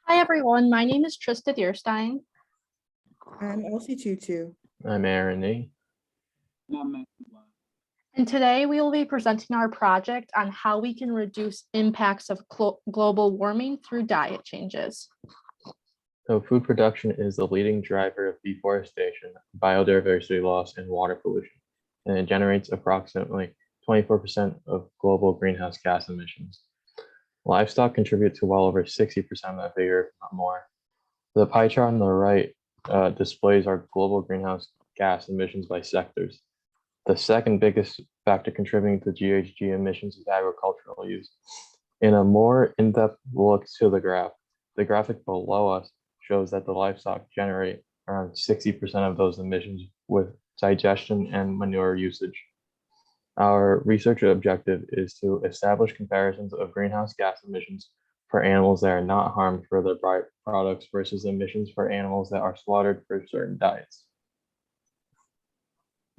Hi everyone, my name is Trista Deerstein. I'm Elsie Tutu. I'm Aaron E. And today we will be presenting our project on how we can reduce impacts of global warming through diet changes. So food production is the leading driver of deforestation, biodiversity loss, and water pollution, and it generates approximately 24% of global greenhouse gas emissions. Livestock contribute to well over 60% of that figure, if not more. The pie chart on the right displays our global greenhouse gas emissions by sectors. The second biggest factor contributing to GHG emissions is agricultural use. In a more in-depth look to the graphic below us shows that the livestock generate around 60% of those emissions with digestion and manure usage. Our research objective is to establish comparisons of greenhouse gas emissions for animals that are not harmed for their byproducts versus emissions for animals that are slaughtered for certain diets.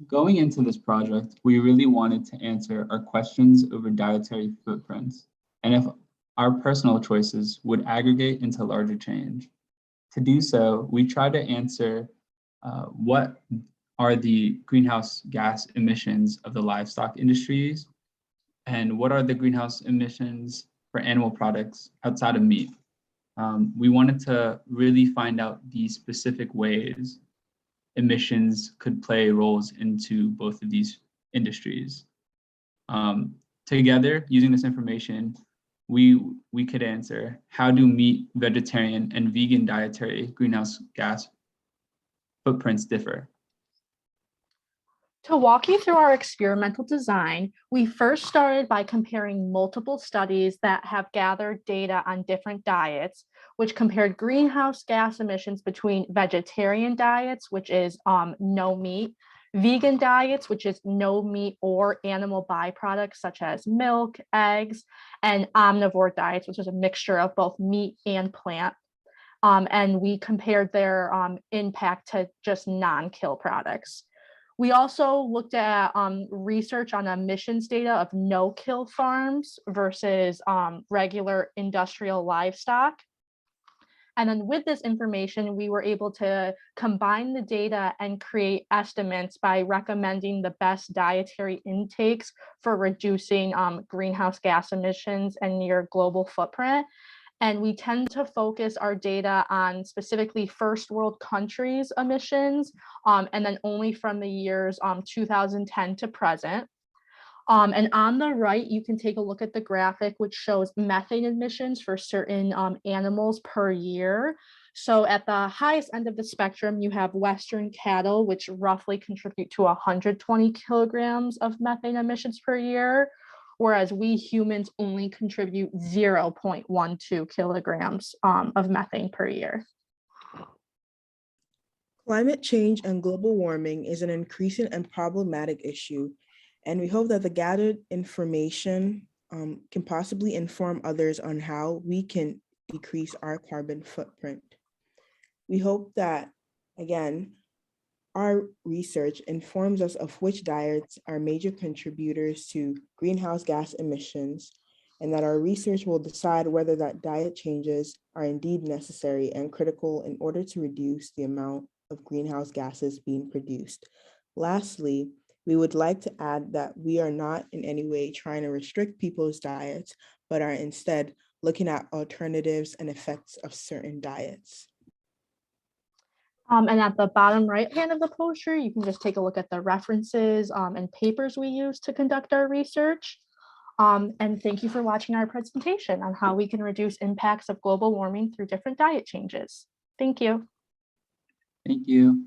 Going into this project, we really wanted to answer our questions over dietary footprints and if our personal choices would aggregate into larger change. To do so, we tried to answer what are the greenhouse gas emissions of the livestock industries and what are the greenhouse emissions for animal products outside of meat. We wanted to really find out the specific ways emissions could play roles into both of these industries. Together, using this information, we could answer, how do meat, vegetarian, and vegan dietary greenhouse gas footprints differ? To walk you through our experimental design, we first started by comparing multiple studies that have gathered data on different diets, which compared greenhouse gas emissions between vegetarian diets, which is no meat, vegan diets, which is no meat or animal byproducts such as milk, eggs, and omnivore diets, which is a mixture of both meat and plant. And we compared their impact to just non-kill products. We also looked at research on emissions data of no-kill farms versus regular industrial livestock. And then with this information, we were able to combine the data and create estimates by recommending the best dietary intakes for reducing greenhouse gas emissions and your global footprint. And we tend to focus our data on specifically first world countries emissions, and then only from the years 2010 to present. And on the right, you can take a look at the graphic, which shows methane emissions for certain animals per year. So at the highest end of the spectrum, you have Western cattle, which roughly contribute to 120 kilograms of methane emissions per year, whereas we humans only contribute 0.12 kilograms of methane per year. Climate change and global warming is an increasing and problematic issue, and we hope that the gathered information can possibly inform others on how we can decrease our carbon footprint. We hope that, again, our research informs us of which diets are major contributors to greenhouse gas emissions, and that our research will decide whether that diet changes are indeed necessary and critical in order to reduce the amount of greenhouse gases being produced. Lastly, we would like to add that we are not in any way trying to restrict people's diets, but are instead looking at alternatives and effects of certain diets. And at the bottom right hand of the poster, you can just take a look at the references and papers we use to conduct our research. And thank you for watching our presentation on how we can reduce impacts of global warming through different diet changes. Thank you. Thank you.